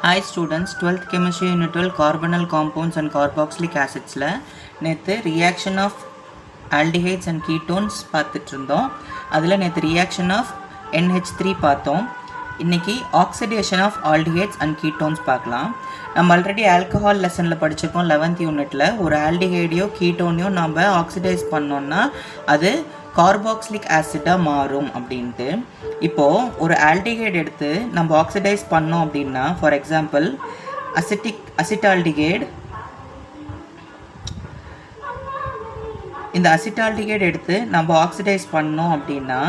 Hi students, 12th chemistry unit 12 carbonyl compounds and carboxylic acids நேற்று reaction of aldehydes and ketones பார்த்துட்டு இருந்தோம். அதில் நேற்று reaction of NH3 பார்த்தோம். இன்னைக்கு oxidation of aldehydes and ketones பார்க்கலாம். நம்ம ஆல்ரெடி ஆல்கஹால் லெசனில் படிச்சிருக்கோம் 11th யூனிட்டில். ஒரு ஆல்டிஹைடையோ கீட்டோனையோ நம்ம ஆக்சிடைஸ் பண்ணோன்னா அது கார்பாக்சிலிக் ஆசிடாக மாறும் அப்படின்ட்டு. இப்போது ஒரு ஆல்டிஹைட் எடுத்து நம்ம ஆக்சிடைஸ் பண்ணோம் அப்படின்னா, ஃபார் எக்ஸாம்பிள் அசிட்டால்டிஹைட், இந்த அசிட்டால்டிஹைட் எடுத்து நம்ம ஆக்சிடைஸ் பண்ணோம் அப்படின்னா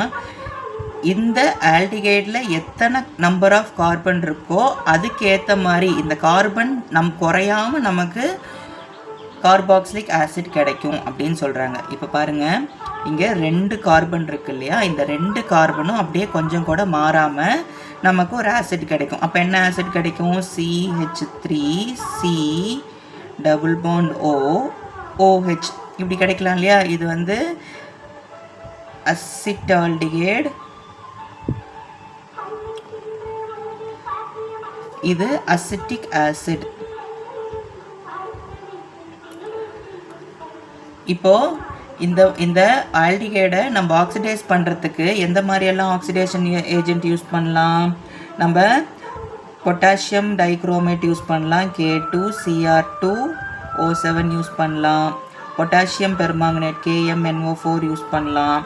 இந்த ஆல்டிஹைடில் எத்தனை நம்பர் ஆஃப் கார்பன் இருக்கோ அதுக்கேற்ற மாதிரி இந்த கார்பன் குறையாமல் நமக்கு கார்பாக்சிலிக் ஆசிட் கிடைக்கும் அப்படின்னு சொல்கிறாங்க. இப்போ பாருங்கள், இங்கே 2 கார்பன் இருக்கு இல்லையா, இந்த 2 கார்பனும் அப்படியே கொஞ்சம் கூட மாறாமல் நமக்கு ஒரு ஆசிட் கிடைக்கும். அப்போ என்ன ஆசிட் கிடைக்கும்? CH3 C double bond O OH இப்படி கிடைக்கலாம் இல்லையா. இது வந்து அசிட்டால்டிஹைட், இது அசிட்டிக் ஆசிட். இப்போ இந்த ஆல்டிஹைடை நம்ம ஆக்சிடைஸ் பண்ணுறதுக்கு எந்த மாதிரியெல்லாம் ஆக்சிடேஷன் ஏஜென்ட் யூஸ் பண்ணலாம்? நம்ம பொட்டாசியம் டைக்ரோமேட் யூஸ் பண்ணலாம், K2Cr2O7 யூஸ் பண்ணலாம், பொட்டாசியம் பெர்மாங்கனேட் KMNO4 யூஸ் பண்ணலாம்,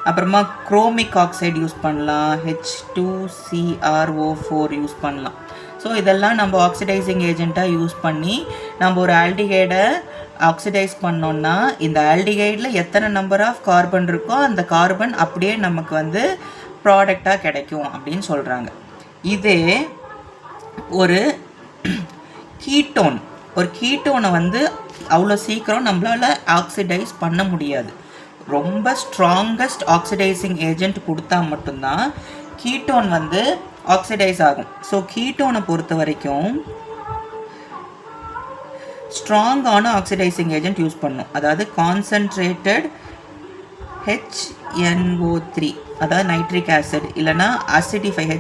அப்புறமா குரோமிக் ஆக்சைடு யூஸ் பண்ணலாம், H2CrO4 யூஸ் பண்ணலாம். ஸோ இதெல்லாம் நம்ம ஆக்சிடைசிங் ஏஜெண்ட்டாக யூஸ் பண்ணி நம்ம ஒரு ஆல்டிஹைடை ஆக்சிடைஸ் பண்ணோன்னா இந்த ஆல்டிஹைடில் எத்தனை நம்பர் ஆஃப் கார்பன் இருக்கோ அந்த கார்பன் அப்படியே நமக்கு வந்து ப்ராடக்டாக கிடைக்கும் அப்படின்னு சொல்கிறாங்க. இதே ஒரு கீட்டோனை வந்து அவ்வளோ சீக்கிரம் நம்மளால் ஆக்சிடைஸ் பண்ண முடியாது. ரொம்ப ஸ்ட்ராங்கஸ்ட் ஆக்சிடைசிங் ஏஜெண்ட் கொடுத்தா மட்டும்தான் கீட்டோன் வந்து ஆக்சிடைஸ் ஆகும். ஸோ கீட்டோனை பொறுத்த வரைக்கும் ஸ்ட்ராங்கான ஆக்சிடைசிங் ஏஜென்ட் யூஸ் பண்ணும். அதாவது கான்சன்ட்ரேட்டட் HNO3, அதாவது நைட்ரிக் ஆசிட், இல்லைனா அசிடிஃபைட்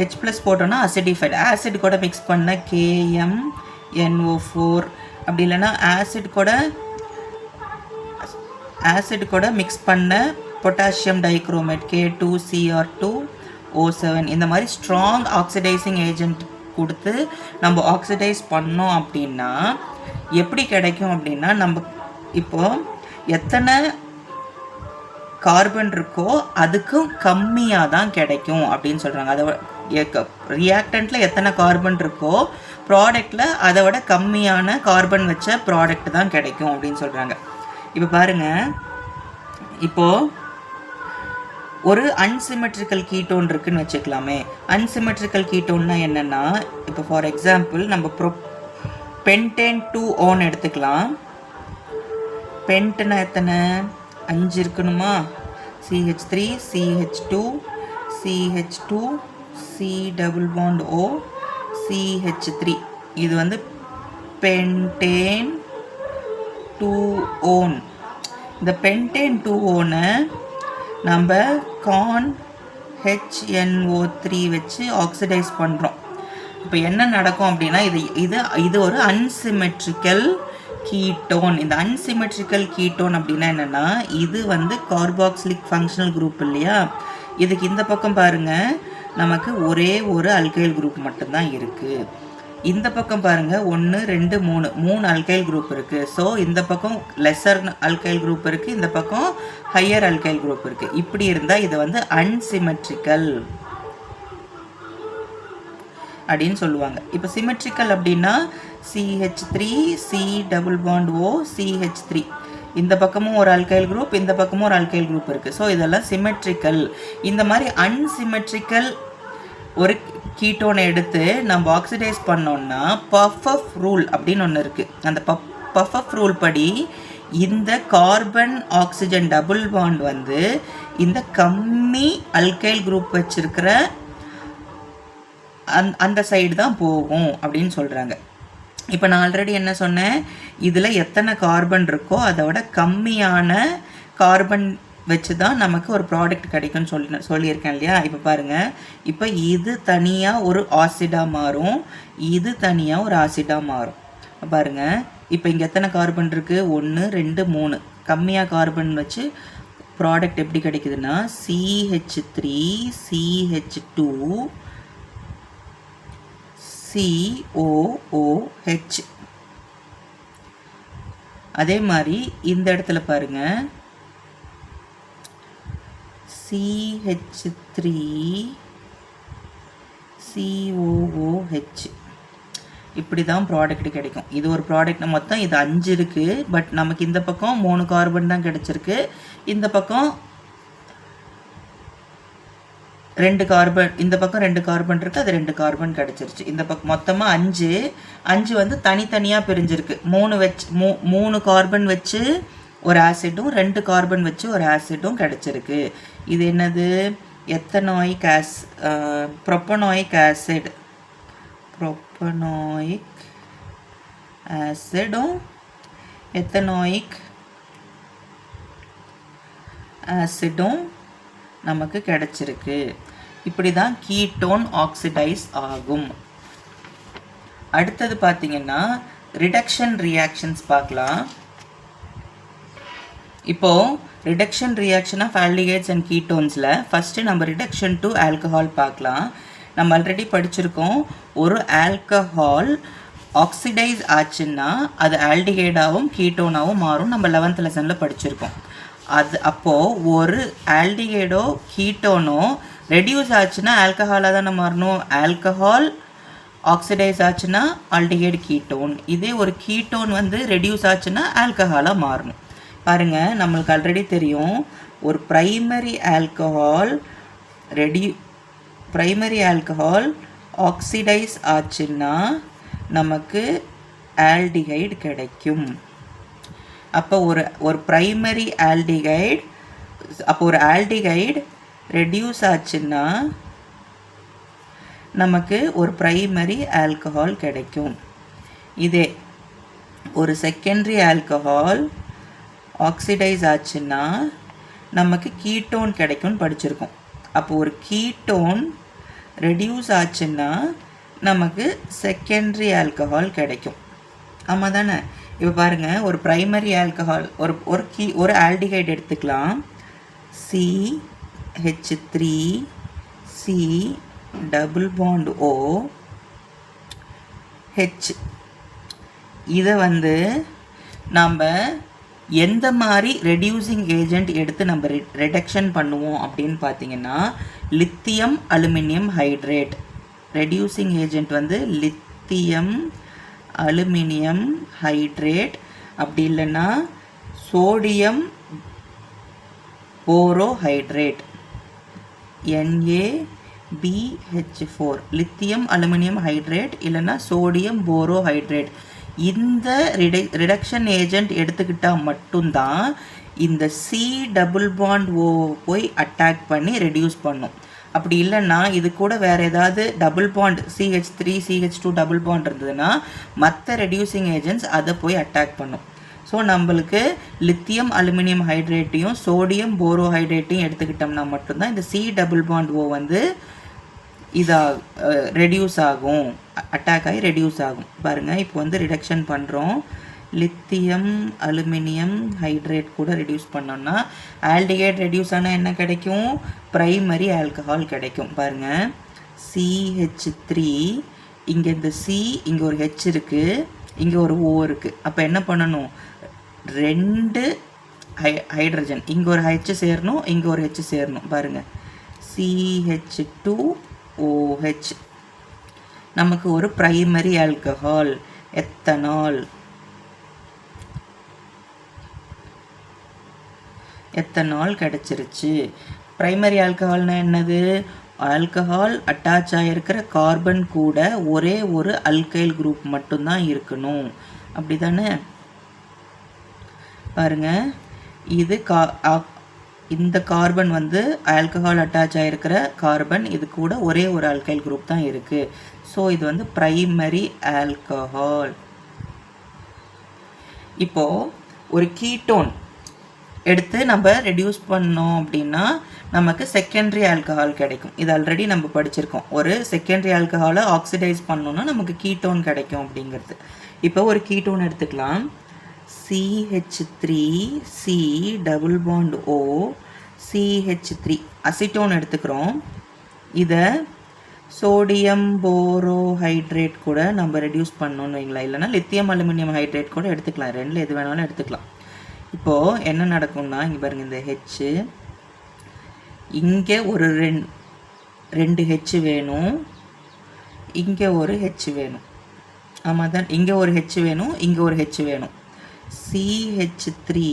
H ப்ளஸ் போட்டோன்னா அசிடிஃபைட் ஆசிட் கூட மிக்ஸ் பண்ண KMNO4, அப்படி இல்லைனா ஆசிட் கூட மிக்ஸ் பண்ண பொட்டாசியம் டைக்ரோமேட் K2Cr2O7. இந்த மாதிரி ஸ்ட்ராங் ஆக்சிடைசிங் ஏஜென்ட் கொடுத்து நம்ம ஆக்சிடைஸ் பண்ணோம் அப்படின்னா எப்படி கிடைக்கும் அப்படின்னா, நம்ம இப்போ எத்தனை கார்பன் இருக்கோ அதுக்கும் கம்மியாக தான் கிடைக்கும் அப்படின்னு சொல்கிறாங்க. அதை ரியாக்டண்ட்டில் எத்தனை கார்பன் இருக்கோ ப்ராடக்டில் அதை விட கம்மியான கார்பன் வச்ச ப்ராடக்ட் தான் கிடைக்கும் அப்படின்னு சொல்கிறாங்க. இப்போ பாருங்கள், இப்போது ஒரு அன்சிமெட்ரிக்கல் கீட்டோன் இருக்குன்னு வச்சுக்கலாமே. அன்சிமெட்ரிக்கல் கீட்டோன்னா என்னென்னா, இப்போ ஃபார் எக்ஸாம்பிள் நம்ம பென்டேன் 2 எடுத்துக்கலாம். பென்ட்னா எத்தனை? 5 இருக்கணுமா? CH3 CH2 CH2 C double bond O CH3. இது வந்து பென்டேன் 2 இந்த பென்டேன் 2 நம்ம HNO3 வச்சு ஆக்சிடைஸ் பண்ணுறோம். இப்போ என்ன நடக்கும் அப்படின்னா, இது ஒரு அன்சிமெட்ரிக்கல் கீட்டோன். இந்த அன்சிமெட்ரிக்கல் கீட்டோன் அப்படின்னா என்னென்னா, இது வந்து கார்பாக்சிலிக் ஃபங்க்ஷனல் குரூப் இல்லையா. இதுக்கு இந்த பக்கம் பாருங்கள், நமக்கு ஒரே ஒரு அல்கைல் குரூப் மட்டும்தான் இருக்குது. இந்த பக்கம் பாருங்கள், 1 2 3 அல்கைல் குரூப் இருக்குது. ஸோ இந்த பக்கம் லெஸர் அல்கைல் குரூப் இருக்குது, இந்த பக்கம் ஹையர் அல்கைல் குரூப் இருக்குது. இப்படி இருந்தால் இது வந்து அன்சிமெட்ரிக்கல் அப்படின்னு சொல்லுவாங்க. இப்போ சிமெட்ரிக்கல் அப்படின்னா CH3 C double bond O CH3. இந்த பக்கமும் ஒரு அல்கைல் குரூப், இந்த பக்கமும் ஒரு அல்கைல் குரூப் இருக்குது. ஸோ இதெல்லாம் சிமெட்ரிக்கல். இந்த மாதிரி அன்சிமெட்ரிக்கல் ஒரு கீட்டோனை எடுத்து நம்ம ஆக்சிடைஸ் பண்ணோன்னா பஃப் ரூல் அப்படின்னு ஒன்று இருக்குது. அந்த பஃப் ரூல் படி இந்த கார்பன் ஆக்சிஜன் டபுள் பாண்ட் வந்து இந்த கம்மி அல்கைல் குரூப் வச்சிருக்கிற அந்த சைடு தான் போகும் அப்படின்னு சொல்கிறாங்க. இப்போ நான் ஆல்ரெடி என்ன சொன்னேன், இதில் எத்தனை கார்பன் இருக்கோ அதை விட கம்மியான கார்பன் வச்சு தான் நமக்கு ஒரு ப்ராடக்ட் கிடைக்கும்னு சொல்லியிருக்கேன் இல்லையா. இப்போ பாருங்கள், இப்போ இது தனியாக ஒரு ஆசிடாக மாறும், இது தனியாக ஒரு ஆசிடாக மாறும். பாருங்கள், இப்போ இங்கே எத்தனை கார்பன் இருக்குது? 1 2 3. கம்மியாக கார்பன் வச்சு ப்ராடக்ட் எப்படி கிடைக்குதுன்னா CH3 CH2 COOH. அதே மாதிரி இந்த இடத்துல பாருங்க, CH3 COOH. இப்படி தான் ப்ராடக்ட் கிடைக்கும். இது ஒரு ப்ராடக்ட் மொத்தம் இது 5 இருக்குது. பட் நமக்கு இந்த பக்கம் 3 கார்பன் தான் கிடச்சிருக்கு, இந்த பக்கம் 2 கார்பன், இந்த பக்கம் 2 கார்பன் இருக்குது, அது 2 கார்பன் கிடச்சிருச்சு. இந்த பக்கம் மொத்தமாக 5 வந்து தனித்தனியாக பிரிஞ்சிருக்கு. 3 கார்பன் வச்சு ஒரு ஆசிடும் 2 கார்பன் வச்சு ஒரு ஆசிடும் கிடச்சிருக்கு. இது என்னது? Ethanoic propanoic acid. ப்ரோப்பனாயிக் ஆசிடும் எத்தனாயிக் ஆசிடும் நமக்கு கிடைச்சிருக்கு. இப்படி தான் கீட்டோன் ஆக்சிடைஸ் ஆகும். அடுத்தது பார்த்தீங்கன்னா ரிடக்ஷன் ரியாக்ஷன்ஸ் பார்க்கலாம். இப்போது reduction reaction of aldehydes and கீட்டோன்ஸில் ஃபஸ்ட்டு நம்ம ரிடக்ஷன் டு ஆல்கஹால் பார்க்கலாம். நம்ம ஆல்ரெடி படிச்சிருக்கோம், ஒரு ஆல்கஹால் ஆக்சிடைஸ் ஆச்சுன்னா அது ஆல்டிஹைடாகவும் கீட்டோனாகவும் மாறும். நம்ம 11th லெசனில் படிச்சிருக்கோம். அது அப்போது ஒரு ஆல்டிஹைடோ கீட்டோனோ ரெடியூஸ் ஆச்சுன்னா ஆல்கஹாலாக தானே மாறணும். ஆல்கஹால் ஆக்சிடைஸ் ஆச்சுன்னா ஆல்டிஹைடு கீட்டோன். இதே ஒரு கீட்டோன் வந்து ரெடியூஸ் ஆச்சுன்னா ஆல்கஹாலாக மாறணும். பாருங்கள், நம்மளுக்கு ஆல்ரெடி தெரியும், ஒரு ப்ரைமரி ஆல்கஹால் ஆக்சிடைஸ் ஆச்சுன்னா நமக்கு ஆல்டிஹைடு கிடைக்கும். அப்போ ஒரு ப்ரைமரி ஆல்டிஹைடு, அப்போ ஒரு ஆல்டிஹைடு ரெடியூஸ் ஆச்சுன்னா நமக்கு ஒரு ப்ரைமரி ஆல்கஹால் கிடைக்கும். இதே ஒரு செகண்டரி ஆல்கஹால் ஆக்சிடைஸ் ஆச்சுன்னா நமக்கு கீட்டோன் கிடைக்கும்னு படிச்சிருக்கோம். அப்போ ஒரு கீட்டோன் ரெடியூஸ் ஆச்சுன்னா நமக்கு செகண்டரி ஆல்கஹால் கிடைக்கும். ஆமாம் தானே? இப்போ பாருங்கள், ஒரு ப்ரைமரி ஆல்கஹால் ஒரு ஆல்டிஹைடு எடுத்துக்கலாம். CH3 C double bond OH. இதை வந்து நம்ம எந்த மாதிரி ரெடியூசிங் ஏஜெண்ட் எடுத்து நம்ம ரிடக்ஷன் பண்ணுவோம் அப்படின்னு பார்த்தீங்கன்னா lithium aluminium hydrate. Reducing agent வந்து லித்தியம் அலுமினியம் ஹைட்ரேட், அப்படி இல்லைன்னா sodium borohydride NaBH4. Lithium aluminium hydrate இல்லைன்னா சோடியம் போரோஹைட்ரேட். இந்த ரிடக்ஷன் ஏஜெண்ட் எடுத்துக்கிட்டால் மட்டும்தான் இந்த C டபுள் பாண்ட் O போய் அட்டாக் பண்ணி ரெடியூஸ் பண்ணும். அப்படி இல்லைன்னா இது கூட வேறு ஏதாவது double bond CH3 CH2 double bond இருந்ததுன்னா மற்ற ரெடியூசிங் ஏஜென்ட்ஸ் அதை போய் அட்டாக் பண்ணும். ஸோ நம்மளுக்கு லித்தியம் அலுமினியம் ஹைட்ரேட்டையும் சோடியம் போரோஹைட்ரேட்டையும் எடுத்துக்கிட்டோம்னா மட்டும்தான் இந்த C டபுள் பாண்ட் O வந்து ரெடியூஸ் ஆகும், அட்டாக் ஆகி ரெடியூஸ் ஆகும். பாருங்கள், இப்போ வந்து ரிடக்ஷன் பண்ணுறோம். லித்தியம் அலுமினியம் ஹைட்ரேட் கூட ரெடியூஸ் பண்ணோம்னா ஆல்டிஹைட் ரெடியூஸ் ஆனால் என்ன கிடைக்கும்? ப்ரைமரி ஆல்கஹால் கிடைக்கும். பாருங்கள், CH3, இங்கே இந்த C, இங்கே ஒரு H இருக்குது, இங்கே ஒரு O இருக்குது. அப்போ என்ன பண்ணணும்? 2 ஹைட்ரஜன், இங்கே ஒரு H சேரணும், இங்கே ஒரு H சேரணும். பாருங்கள், CH2OH நமக்கு ஒரு ப்ரைமரி ஆல்கஹால் எத்தனால் கிடைச்சிருச்சு. ப்ரைமரி ஆல்கஹால்னால் என்னது? ஆல்கஹால் அட்டாச் ஆகிருக்கிற கார்பன் கூட ஒரே ஒரு அல்கைல் குரூப் மட்டும்தான் இருக்கணும். அப்படி தானே? பாருங்கள், இது இந்த கார்பன் வந்து ஆல்கஹால் அட்டாச் ஆகிருக்கிற கார்பன், இது கூட ஒரே ஒரு அல்கைல் குரூப் தான் இருக்குது. ஸோ இது வந்து ப்ரைமரி ஆல்கஹால். இப்போது ஒரு கீட்டோன் எடுத்து நம்ம ரெடியூஸ் பண்ணோம் அப்படின்னா நமக்கு செகண்டரி ஆல்கஹால் கிடைக்கும். இது ஆல்ரெடி நம்ம படிச்சிருக்கோம். ஒரு செகண்டரி ஆல்கஹாலை ஆக்சிடைஸ் பண்ணோன்னா நமக்கு கீட்டோன் கிடைக்கும் அப்படிங்கிறது. இப்போ ஒரு கீட்டோன் எடுத்துக்கலாம். CH3C double bond O CH3 acetone எடுத்துக்கிறோம். இதை சோடியம் போரோஹைட்ரேட் கூட நம்ம ரெடியூஸ் பண்ணோன்னு வைங்களா, இல்லைனா லித்தியம் அலுமினியம் ஹைட்ரேட் கூட எடுத்துக்கலாம். ரெண்டில் எது வேணாலும் எடுத்துக்கலாம். இப்போது என்ன நடக்கும்னா இங்கே பாருங்கள், இந்த ஹெச் இங்கே ஒரு ரெண்டு ஹெச் வேணும், இங்கே ஒரு ஹெச் வேணும். ஆமாம் தான், இங்கே ஒரு ஹெச் வேணும், இங்கே ஒரு ஹெச் வேணும். CH3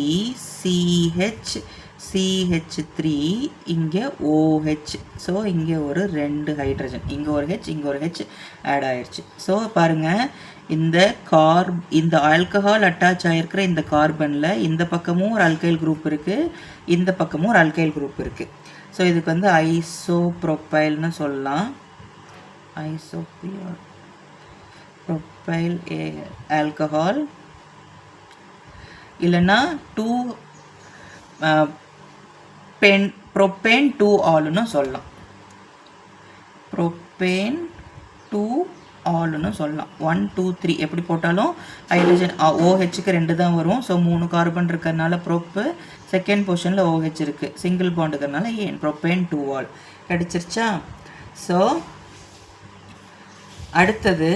CH CH3 இங்கே OH. ஸோ இங்கே ஒரு 2 ஹைட்ரஜன், இங்கே ஒரு ஹெச், இங்கே ஒரு ஹெச் ஆட் ஆயிடுச்சு. ஸோ பாருங்கள், இந்த ஆல்கஹால் அட்டாச் ஆகிருக்கிற இந்த கார்பனில் இந்த பக்கமும் ஒரு அல்கைல் குரூப் இருக்குது, இந்த பக்கமும் ஒரு அல்கைல் குரூப் இருக்குது. ஸோ இதுக்கு வந்து ஐசோப்ரோப்பைல்னு சொல்லலாம். ஐசோப்ரோப்பைல் ஆல்கஹால் இல்லைன்னா ப்ரோப்பேன் 2 ஆல்னு சொல்லலாம். ப்ரோப்பேன் 2 ஆல்னு சொல்லலாம். 1 2 3 எப்படி போட்டாலும் ஹைட்ரஜன் OHக்கு 2 தான் வரும். ஸோ 3 கார்பன் இருக்கிறதுனால ப்ரோப்பு, செகண்ட் பொசிஷனில் OH இருக்குது, சிங்கிள் பாண்ட் இருக்கிறதுனால ஏன் ப்ரோப்பேன் 2 ஆல் கிடச்சிருச்சா. ஸோ அடுத்தது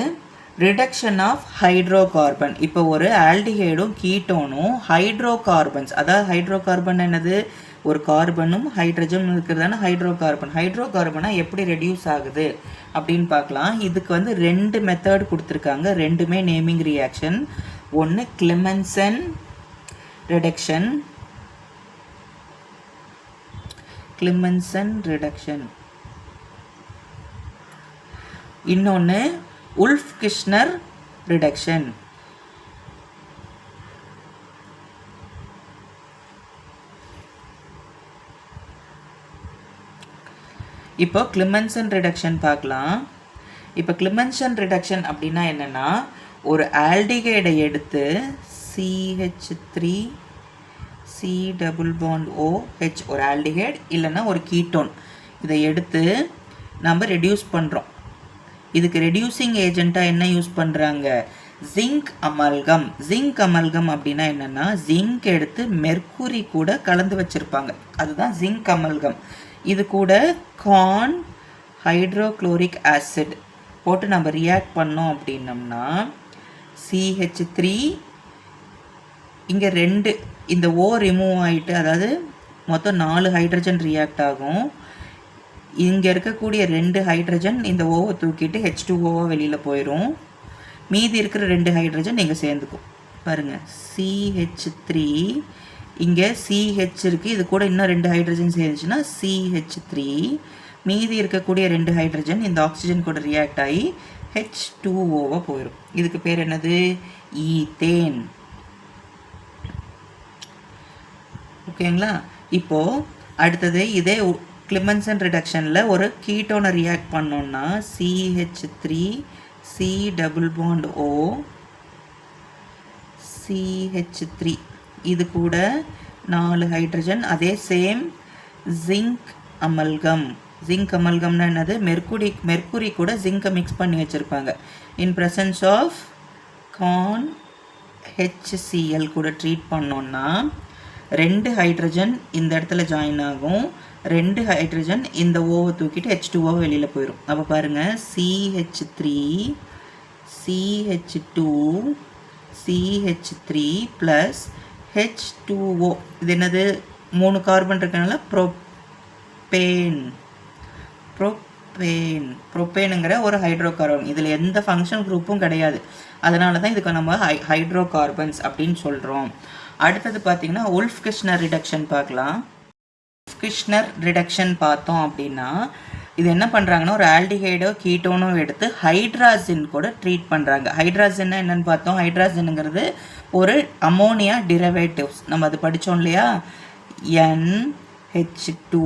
ரிடக்ஷன் ஆஃப் ஹைட்ரோ கார்பன். இப்போ ஒரு ஆல்டிஹைடும் கீட்டோனும் ஹைட்ரோ கார்பன்ஸ், அதாவது ஹைட்ரோ கார்பன் என்னது, ஒரு கார்பனும் ஹைட்ரஜனும் இருக்கிறதான ஹைட்ரோ கார்பன். ஹைட்ரோ கார்பனாக எப்படி ரெடியூஸ் ஆகுது அப்படின்னு பார்க்கலாம். இதுக்கு வந்து 2 மெத்தட் கொடுத்துருக்காங்க, ரெண்டுமே நேமிங் ரியாக்ஷன். ஒன்று கிளிமென்சன் ரிடக்ஷன், இன்னொன்று உல்ஃப்-கிஷ்னர் ரிடக்ஷன். இப்போ கிளிமென்சன் ரிடக்ஷன் பார்க்கலாம். இப்போ கிளிமென்சன் ரிடக்ஷன் அப்படின்னா என்னென்னா, ஒரு ஆல்டிகைடை எடுத்து CH3 C double bond OH ஒரு ஆல்டிகைட் இல்லைன்னா ஒரு கீட்டோன், இதை எடுத்து நம்ம ரெடியூஸ் பண்ணுறோம். இதுக்கு ரெடியூசிங் ஏஜெண்ட்டாக என்ன யூஸ் பண்ணுறாங்க, ஜிங்க் அமல்கம். ஜிங்க் அமல்கம் அப்படின்னா என்னென்னா, ஜிங்க் எடுத்து மெர்க்குரி கூட கலந்து வச்சுருப்பாங்க, அதுதான் ஜிங்க் அமல்கம். இது கூட கார்ன் ஹைட்ரோக்ளோரிக் ஆசிட் போட்டு நம்ம ரியாக்ட் பண்ணோம் அப்படின்னம்னா CH3 இங்கே 2 இந்த O ரிமூவ் ஆகிட்டு, அதாவது மொத்தம் 4 ஹைட்ரஜன் ரியாக்ட் ஆகும். இங்கே இருக்கக்கூடிய 2 ஹைட்ரஜன் இந்த ஓவை தூக்கிட்டு H2O வெளியில் போயிடும். மீதி இருக்கிற 2 ஹைட்ரஜன் இங்கே சேர்ந்துக்கும். பாருங்கள், CH3 இங்கே CH இருக்குது, இது கூட இன்னும் 2 ஹைட்ரஜன் சேர்ந்துச்சுன்னா CH3. மீதி இருக்கக்கூடிய 2 ஹைட்ரஜன் இந்த ஆக்சிஜன் கூட ரியாக்ட் ஆகி H2O போயிடும். இதுக்கு பேர் என்னது, ஈத்தேன். ஓகேங்களா. இப்போது அடுத்தது இதே கிளிமென்சன் ரிடக்ஷனில் ஒரு கீட்டோனை ரியாக்ட் பண்ணோன்னா CH3 C double bond O CH3 இது கூட 4 ஹைட்ரஜன், அதே சேம் ஜிங்க் அமல்கம். ஜிங்க் அமல்கம்னா என்னது, மெர்க்குரி கூட ஜிங்கை மிக்ஸ் பண்ணி வச்சுருப்பாங்க. இன் ப்ரெசன்ஸ் ஆஃப் கார்ன் HCl கூட ட்ரீட் பண்ணோன்னா 2 ஹைட்ரஜன் இந்த இடத்துல ஜாயின் ஆகும், 2 ஹைட்ரஜன் இந்த ஓவை தூக்கிட்டு H2O வெளியில் போயிடும். அப்போ பாருங்கள், CH3 CH2 CH3 plus H2O. இது என்னது, 3 கார்பன் இருக்கனால ப்ரோப்பேனுங்கிற ஒரு ஹைட்ரோ கார்பன். இதில் எந்த ஃபங்க்ஷன் குரூப்பும் கிடையாது, அதனால தான் இதுக்கு நம்ம ஹைட்ரோ கார்பன்ஸ் அப்படின்னு சொல்கிறோம். அடுத்தது பார்த்திங்கன்னா உல்ஃப்-கிஷ்னர் ரிடக்ஷன் பார்க்கலாம். உல்ஃப்-கிஷ்னர் ரிடக்ஷன் பார்த்தோம் அப்படின்னா இது என்ன பண்ணுறாங்கன்னா, ஒரு ஆல்டிஹைடோ கீட்டோனோ எடுத்து ஹைட்ராசின் கூட ட்ரீட் பண்ணுறாங்க. ஹைட்ராசின்னா என்னென்னு பார்த்தோம், ஹைட்ராசினுங்கிறது ஒரு அமோனியா டிரைவேட்டிவ்ஸ், நம்ம அது படித்தோம் இல்லையா, NH2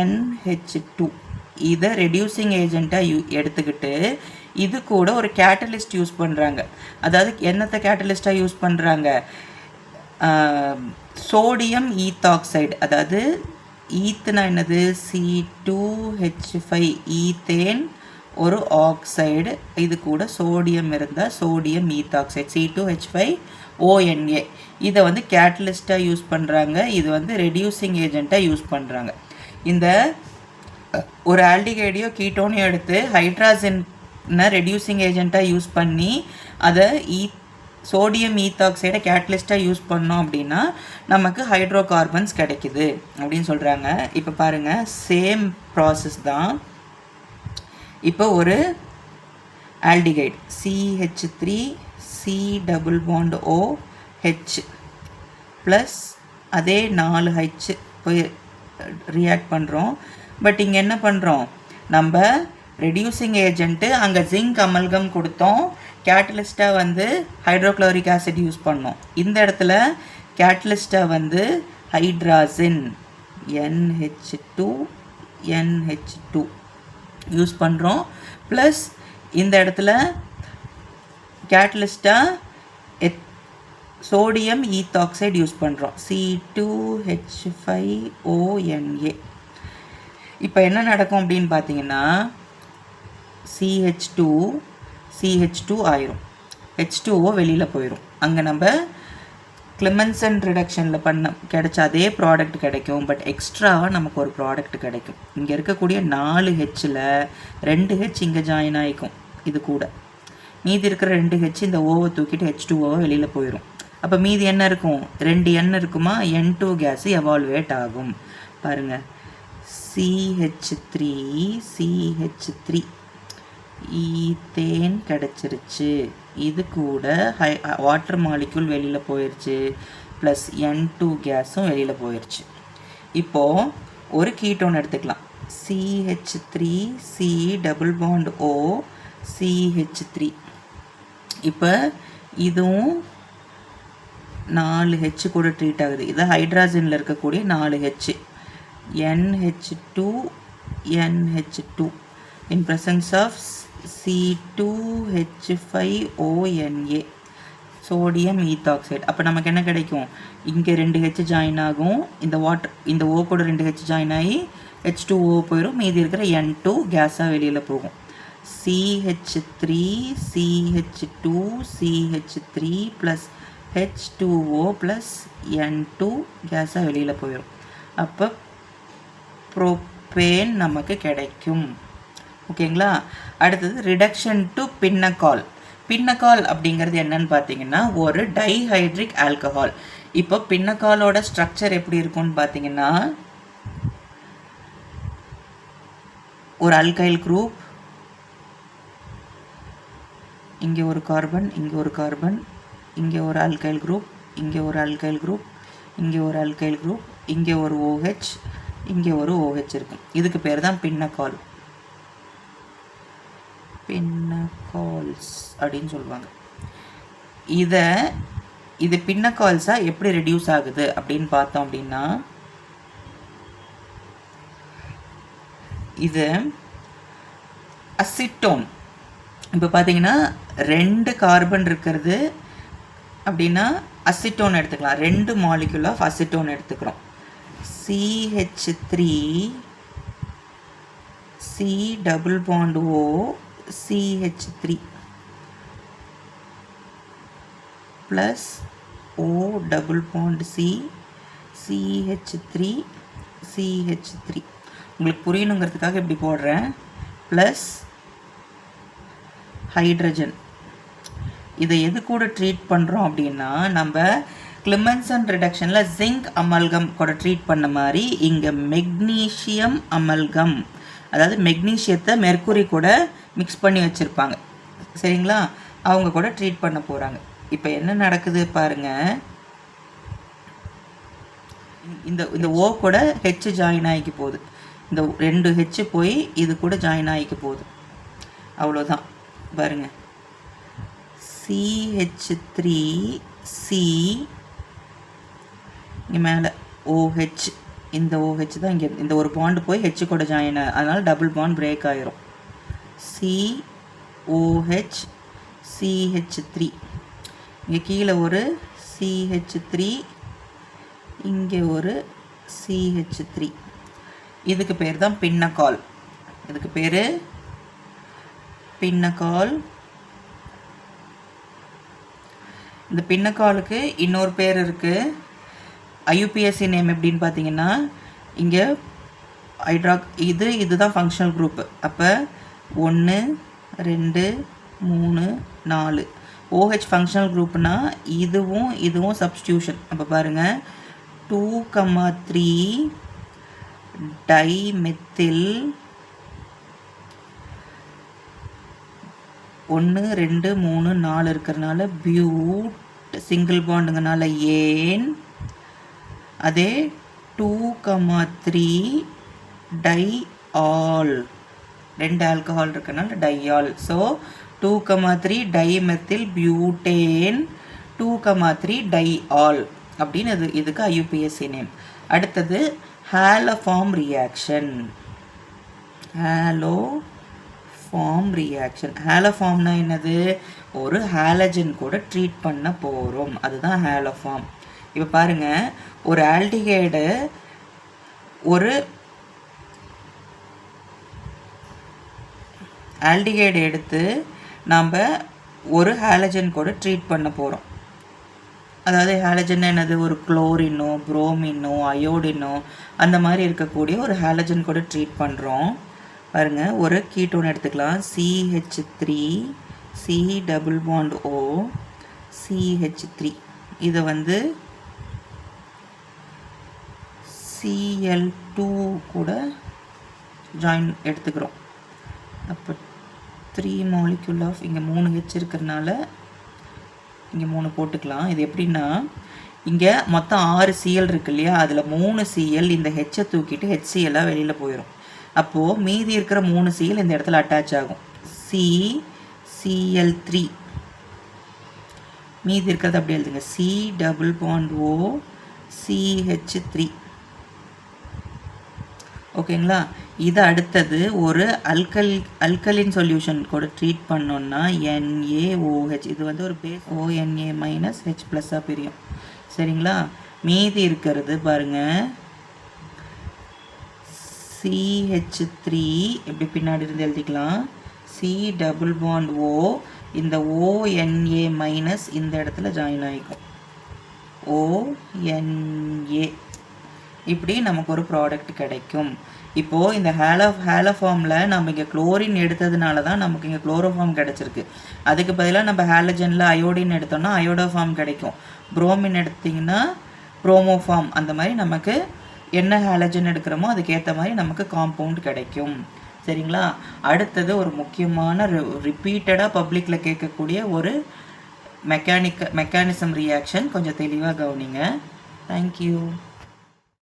NH2. இதை ரெடியூசிங் ஏஜெண்ட்டாக எடுத்துக்கிட்டு இது கூட ஒரு கேட்டலிஸ்ட் யூஸ் பண்ணுறாங்க. அதாவது என்னத்தை கேட்டலிஸ்ட்டாக யூஸ் பண்ணுறாங்க, சோடியம் ஈத்தாக்சைடு, அதாவது ஈத்துனா என்னது, C2H5 ஈத்தேன் ஒரு ஆக்சைடு, இது கூட சோடியம் இருந்தால் சோடியம் ஈத்தாக்சைடு C2H5ONA. இதை வந்து கேட்டலிஸ்ட்டாக யூஸ் பண்ணுறாங்க, இது வந்து ரெடியூசிங் ஏஜெண்ட்டாக யூஸ் பண்ணுறாங்க. இந்த ஒரு ஆல்டிகைடையோ கீட்டோனையோ எடுத்து ஹைட்ராஜனை ரெடியூசிங் ஏஜெண்ட்டாக யூஸ் பண்ணி அதை சோடியம் ஈத்தாக்சைடை கேட்டலிஸ்ட்டாக யூஸ் பண்ணோம் அப்படின்னா நமக்கு ஹைட்ரோ கார்பன்ஸ் கிடைக்குது அப்படின்னு சொல்கிறாங்க. இப்போ பாருங்கள், சேம் ப்ராசஸ் தான். இப்போ ஒரு aldehyde CH3 C double bond OH plus அதே 4 H போய் ரியாக்ட் பண்ணுறோம். பட் இங்கே என்ன பண்ணுறோம், நம்ம ரெடியூசிங் ஏஜென்ட்டு அங்கே ஜிங்க் அமல்கம் கொடுத்தோம், கேட்டலிஸ்ட்டாக வந்து ஹைட்ரோக்ளோரிக் ஆசிட் யூஸ் பண்ணோம். இந்த இடத்துல கேட்டலிஸ்ட்டாக வந்து ஹைட்ராசின் NH2 யூஸ் பண்ணுறோம். ப்ளஸ் இந்த இடத்துல கேட்டலிஸ்ட்டாக சோடியம் ஈத்தாக்சைடு யூஸ் பண்ணுறோம், C2H5ONA. இப்போ என்ன நடக்கும் அப்படின்னு பார்த்தீங்கன்னா CH2 ஆயிரும், H2O வெளியில் போயிடும். அங்கே நம்ம கிளிமன்சன் ரிடக்ஷனில் கிடைச்ச அதே ப்ராடக்ட் கிடைக்கும், பட் எக்ஸ்ட்ராவாக நமக்கு ஒரு ப்ராடக்ட் கிடைக்கும். இங்கே இருக்கக்கூடிய 4 Hல் 2 H இங்கே ஜாயின் ஆகிக்கும், இது கூட மீதி இருக்கிற 2 H இந்த ஓவை தூக்கிட்டு H2O வெளியில் போயிடும். அப்போ மீதி என்ன இருக்கும், 2 N இருக்குமா, N2 கேஸ் எவால்வேட் ஆகும். பாருங்கள், CH3 ஈத்தேன் கிடச்சிருச்சு, இது கூட வாட்டர் மாலிக்யூல் வெளியில் போயிடுச்சு, ப்ளஸ் N2 கேஸும் வெளியில் போயிடுச்சு. இப்போது ஒரு கீட்டோன் எடுத்துக்கலாம், CH3 C double bond O CH3. இப்போ இதுவும் 4 H கூட ட்ரீட் ஆகுது, இது ஹைட்ராஜனில் இருக்கக்கூடிய 4 H, NH2 in presence of C2H5ONA sodium ethoxide. அப்போ நமக்கு என்ன கிடைக்கும், இங்கே 2 H ஜாயின் ஆகும், இந்த O கூட 2 H ஜாயின் ஆகி H2O போயிடும், மீதி இருக்கிற N2 கேஸாக வெளியில் போகும். CH3 plus H2O plus N2 கேஸாக வெளியில் போயிடும். அப்போ ப்ரோப்பேன் நமக்கு கிடைக்கும். ஓகேங்களா. அடுத்தது ரிடக்ஷன் டு பின்னக்கால். பின்னக்கால் அப்படிங்கிறது என்னன்னு பார்த்தீங்கன்னா ஒரு டைஹைட்ரிக் ஆல்கஹால். இப்போ பின்னக்காலோட ஸ்ட்ரக்சர் எப்படி இருக்கும்னு பார்த்தீங்கன்னா ஒரு அல்கைல் குரூப், இங்கே ஒரு கார்பன், இங்கே ஒரு கார்பன், இங்கே ஒரு அல்கைல் குரூப், இங்கே ஒரு அல்கைல் குரூப், இங்கே ஒரு அல்கைல் குரூப், இங்கே ஒரு OH, இங்கே ஒரு OH இருக்கும். இதுக்கு பேர் தான் பின்னக்கால், பின்னக்கால்ஸ் அப்படின்னு சொல்லுவாங்க. இது பின்னக்கால்ஸாக எப்படி ரெடியூஸ் ஆகுது அப்படின்னு பார்த்தோம் அப்படின்னா இது அசிட்டோன். இப்போ பார்த்தீங்கன்னா 2 கார்பன் இருக்கிறது அப்படின்னா அசிட்டோன் எடுத்துக்கலாம், 2 மாலிக்யூல் ஆஃப் அசிட்டோன் எடுத்துக்கிறோம். CH3 C double bond O CH3 plus O double bond C CH3 உங்களுக்கு புரியணுங்கிறதுக்காக இப்படி போடுறேன். Plus hydrogen. இதை எது கூட ட்ரீட் பண்ணுறோம் அப்படின்னா நம்ம கிளிமன்சன் ரிடக்ஷனில் ஜிங்க் அமல்கம் கூட ட்ரீட் பண்ண மாதிரி இங்கே மெக்னீஷியம் அமல்கம், அதாவது மெக்னீஷியத்தை மெர்க்குரி கூட மிக்ஸ் பண்ணி வச்சுருப்பாங்க, சரிங்களா, அவங்க கூட ட்ரீட் பண்ண போகிறாங்க. இப்போ என்ன நடக்குது பாருங்கள், இந்த O கூட H ஜாயின் ஆகிக்க போகுது, இந்த 2 H போய் இது கூட ஜாயின் ஆகிக்க போகுது, அவ்வளோதான். பாருங்கள், CH3 C இங்கே மேலே OH, இந்த OH தான் இங்கே இந்த ஒரு பாண்டு போய் H கூட ஜாயின், அதனால் டபுள் பாண்ட் பிரேக் ஆகிரும். COH CH3, இங்கே கீழே ஒரு CH3 இங்கே ஒரு CH3. இதுக்கு பேர் தான் பின்னக்கால். இதுக்கு பேர் பின்னக்கால். இந்த பின்னக்காலுக்கு இன்னொரு பேர் இருக்குது. IUPAC நேம் எப்படின்னு பார்த்தீங்கன்னா, இங்கே இதுதான் ஃபங்க்ஷனல் குரூப்பு. அப்போ 1 2 3 4 OH ஃபங்க்ஷனல் குரூப்னா இதுவும் சப்ஸ்டியூஷன். அப்போ பாருங்கள் 2,3 டைமெத்தில் 1 2 3 4 இருக்கிறனால பியூட் சிங்கிள் பாண்டுங்கனால ஏன். அதே 2,3 டைஆல் 2 ஆல்கஹால் இருக்கிறனால டைஆல். ஸோ 2,3 டைமெத்தில் பியூட்டேன் 2,3 டைஆல் அப்படின்னு இதுக்கு IUPAC நேம். அடுத்தது ஹாலோஃபார்ம் ரியாக்ஷன். ஹாலோஃபார்ம்னா என்னது? ஒரு ஹாலஜன் கூட ட்ரீட் பண்ண போகிறோம், அதுதான் ஹாலோஃபார்ம். இப்போ பாருங்கள், ஒரு ஆல்டிகைடு எடுத்து நாம் ஒரு ஹாலஜன் கூட ட்ரீட் பண்ண போகிறோம். அதாவது ஹாலஜன் என்னது? ஒரு குளோரினோ புரோமினோ அயோடினோ அந்த மாதிரி இருக்கக்கூடிய ஒரு ஹாலஜன் கூட ட்ரீட் பண்ணுறோம். பாருங்கள், ஒரு கீட்டோன் எடுத்துக்கலாம். CH3 C double bond O CH3. இதை Cl2 கூட ஜாயின் எடுத்துக்கிறோம். அப்போ 3 மாலிக்யூல் ஆஃப் இங்கே 3 H இருக்கிறதுனால இங்கே 3 போட்டுக்கலாம். இது எப்படின்னா, இங்கே மொத்தம் 6 Cl இருக்கு இல்லையா, அதில் 3 Cl இந்த ஹெச்சை தூக்கிட்டு HCl வெளியில் போயிடும். அப்போது மீதி இருக்கிற 3 Cl இந்த இடத்துல அட்டாச் ஆகும். Cl3. மீதி இருக்கிறது அப்படி எழுதுங்க. C double bond O CH3. ஓகேங்களா? இது அடுத்தது ஒரு அல்கலின் சொல்யூஷன் கூட ட்ரீட் பண்ணோன்னா NaOH. இது ஒரு பேஸ் ONA மைனஸ் H ப்ளஸ்ஸாக பிரியும். சரிங்களா? மீதி இருக்கிறது பாருங்கள், CH3 எப்படி பின்னாடி இருந்து எழுதிக்கலாம். C டபுள் பாண்ட் O இந்த ONA மைனஸ் இந்த இடத்துல ஜாயின் ஆகிக்கும். ONA. இப்படி நமக்கு ஒரு ப்ராடக்ட் கிடைக்கும். இப்போது இந்த ஹாலோஃபார்மில் நம்ம இங்கே குளோரின் எடுத்ததுனால தான் நமக்கு இங்கே குளோரோஃபார்ம் கிடச்சிருக்கு. அதுக்கு பதிலாக நம்ம ஹாலஜனில் அயோடின் எடுத்தோம்னா அயோடோஃபார்ம் கிடைக்கும். புரோமின் எடுத்திங்கன்னா புரோமோஃபார்ம். அந்த மாதிரி நமக்கு என்ன ஹாலஜன் எடுக்கிறோமோ அதுக்கேற்ற மாதிரி நமக்கு காம்பவுண்ட் கிடைக்கும். சரிங்களா? அடுத்தது ஒரு முக்கியமான ரிப்பீட்டடாக பப்ளிக்கில் கேட்கக்கூடிய ஒரு மெக்கானிசம் ரியாக்ஷன். கொஞ்சம் தெளிவாக கவனிங்க. தேங்க்யூ.